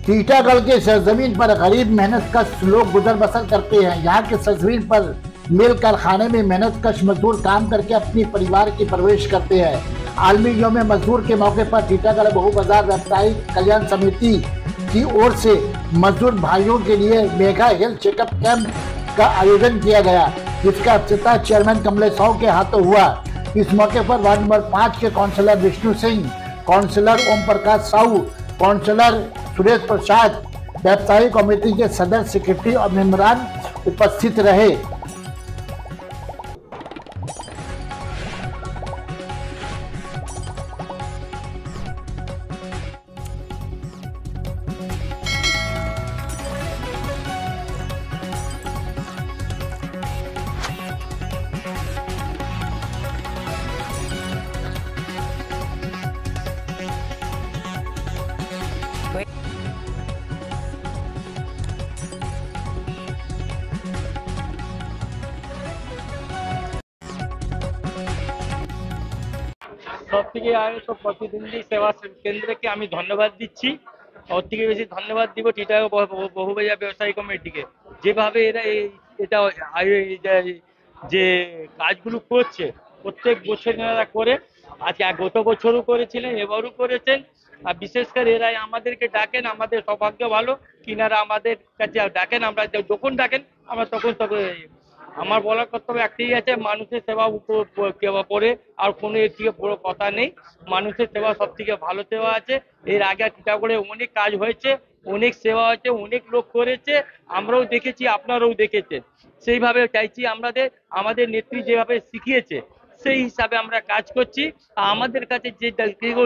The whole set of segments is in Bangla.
टीटागढ़ के सरजमीन पर गरीब मेहनत कश लोग गुजर बसर करते हैं। यहाँ के सरजमीन पर मिल कारखाने में मेहनत कश मजदूर काम करके अपनी परिवार की परवरिश करते हैं। आलमी यौम मजदूर के मौके पर टीटागढ़ बहु बाजार व्यावसायिक कल्याण समिति की ओर से मजदूर भाइयों के लिए मेगा हेल्थ चेकअप कैंप का आयोजन किया गया, जिसका अध्यक्षता चेयरमैन कमलेश साहू के हाथों हुआ। इस मौके पर वार्ड नंबर 5 के counsellor Vishnu Singh, counsellor Om Prakash Sahu, counsellor Suresh Prasad, व्यवसायिक कमेटी के सदस्य, सेक्रेटरी और मेंबरान उपस्थित रहे। সবথেকে আগে তো প্রতিদ্বন্দ্বী সেবা কেন্দ্রকে আমি ধন্যবাদ দিচ্ছি। ওর থেকে বেশি ধন্যবাদ দিব টিটাগড় বহুবাজার ব্যবসায়ী কমিটিকে, যেভাবে এরা এটা যে কাজগুলো করছে প্রত্যেক বছর এনারা করে, আজকে গত বছরও করেছিলেন, এবারও করেছেন। আর বিশেষ করে এরাই আমাদেরকে ডাকেন, আমাদের সৌভাগ্য ভালো কিনারা আমাদের কাছে ডাকেন, আমরা যখন ডাকেন আমরা তখন আমার বলার কর্তব্য একটাই আছে, মানুষের সেবা পরে আর কোনো এর থেকে বড় কথা নেই। মানুষের সেবা সব থেকে ভালো সেবা আছে। এর আগে টিটাগড়ে অনেক কাজ হয়েছে, অনেক সেবা হয়েছে, অনেক লোক করেছে, আমরাও দেখেছি, আপনারাও দেখেছেন। সেইভাবে চাইছি আমাদের নেত্রী যেভাবে শিখিয়েছে সেই হিসাবে আমরা কাজ করছি। আমাদের কাছে যে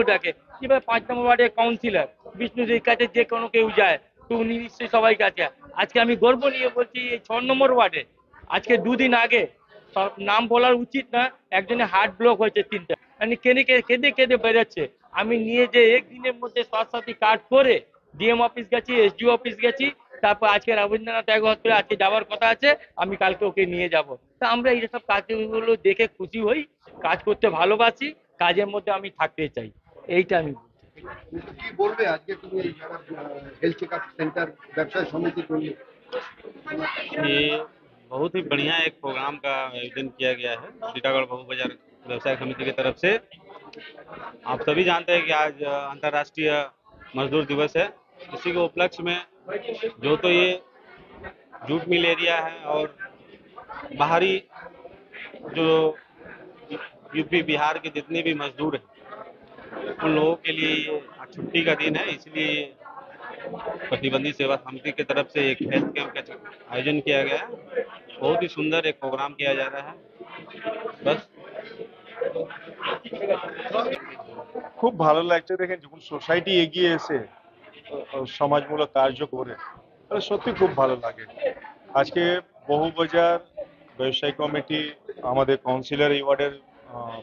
ডাকে, কিভাবে 5 নম্বর ওয়ার্ডের কাউন্সিলর বিষ্ণুজির কাছে যে কোনো কেউ যায় তো উনি নিশ্চয়ই সবাই কাছে। আজকে আমি গর্ব নিয়ে বলছি এই 6 নম্বর ওয়ার্ডে আজকে 2 দিন আগে, নাম বলার উচিত না, একজনের হার্ট ব্লক হয়েছে 3টা, মানে কেঁদে কেঁদে বেরোচ্ছে। আমি নিয়ে যে একদিনের মধ্যে স্বাস্থ্যসাথী কার্ড করে ডিএম অফিস গেছি, এসডিও অফিস গেছি, তারপর আজকে রবীন্দ্রনাথ ট্যাগোর হসপিটালে আজকে যাওয়ার কথা আছে, আমি কালকে ওকে নিয়ে যাব। তা আমরা এইসব কাজগুলো দেখে খুশি হই, কাজ করতে ভালোবাসি, কাজের মধ্যে আমি থাকতে চাই, এইটা আমি কি বলবে আজকে তুমি এই হেলথ চেকআপ सेंटर व्यवसाय समिति को? ये बहुत ही बढ़िया एक प्रोग्राम का आयोजन किया गया है टीटागढ़ बहु बाजार व्यवसाय समिति की तरफ से। आप सभी जानते हैं कि आज अंतर्राष्ट्रीय मजदूर दिवस है। इसी के उपलक्ष्य में जो तो ये जूट मिल एरिया है और बाहरी जो यूपी बिहार के जितने भी मजदूर हैं उन लोगों के लिए ये छुट्टी का दिन है, इसलिए प्रतिबंधी सेवा समिति की तरफ से एक हेल्थ कैंप का आयोजन किया गया है। बहुत ही सुंदर एक प्रोग्राम किया जा रहा है। बस খুব ভালো লাগছে দেখেন, যখন সোসাইটি এগিয়ে এসে সমাজমূলক কার্য করে তাহলে সত্যি খুব ভালো লাগে। আজকে বহুবাজার ব্যবসায়ী কমিটি, আমাদের কাউন্সিলর এই ওয়ার্ডের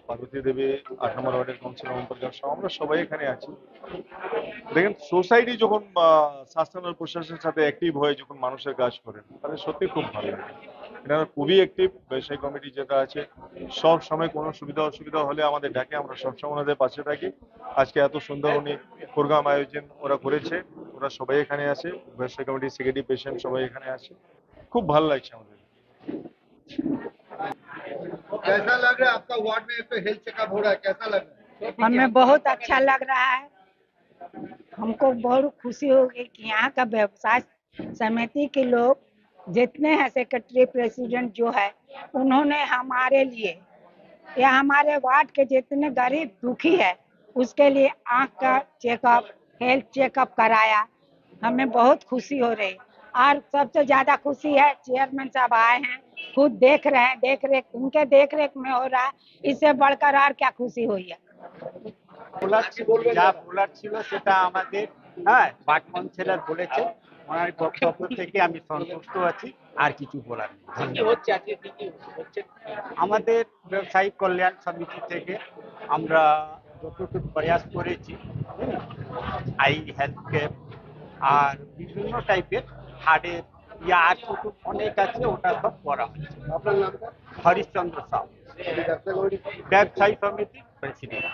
পার্বতী দেবী, 8 নম্বর ওয়ার্ডের কাউন্সিলর ওম প্রকাশ সাহু, আমরা সবাই এখানে আছি। দেখেন সোসাইটি যখন শাসন আর প্রশাসনের সাথে অ্যাক্টিভ হয়ে যখন মানুষের কাজ করেন তাহলে সত্যি খুব ভালো লাগে। এনারা খুবই অ্যাক্টিভ। ব্যবসায়ী কমিটি যেটা আছে সব সময় কোনো সুবিধা অসুবিধা হলে আমাদের ডাকে, আমরা সবসময় ওনাদের পাশে থাকি। আজকে এত সুন্দর উনি প্রোগ্রাম আয়োজন ওরা করেছে, ওরা সবাই এখানে আছে, ব্যবসায়ী কমিটির সেক্রেটারি, পেশেন্ট সবাই এখানে আছে। খুব ভালো লাগছে আমাদের। कैसा लग रहा है आपका वार्ड में तो हेल्थ चेकअप हो रहा है, कैसा लग रहा है? हमें बहुत अच्छा लग रहा है। हमको बहुत खुशी होगी कि यहाँ का व्यवसाय समिति के लोग जितने हैं, सेक्रेटरी, प्रेसिडेंट जो है, उन्होंने हमारे लिए या हमारे वार्ड के जितने गरीब दुखी है उसके लिए आँख का चेकअप, हेल्थ चेकअप कराया। हमें बहुत खुशी हो रही। और सबसे ज्यादा खुशी है चेयरमैन साहब आए हैं, खुद देख रहे हैं, देख रेख उनके देख रेख में हो रहा है। इससे बढ़कर और क्या खुशी हुई है। যা বলার ছিল সেটা আমাদের ওয়ার্ড কাউন্সিলর বলেছে, ওনার বক্তব্য থেকে আমি সন্তুষ্ট আছি, আর কিছু বলার নেই। আমাদের ব্যবসায়িক কল্যাণ সমিতি থেকে আমরা যতটুকু প্রয়াস করেছি, আই হেলথ ক্যাম্প আর বিভিন্ন টাইপের হার্টের আর কিছু অনেক আছে, ওটা সব করা হচ্ছে। আপনার নামটা? হরিশ্চন্দ্র সাউ, ব্যবসায়ী সমিতির প্রেসিডেন্ট।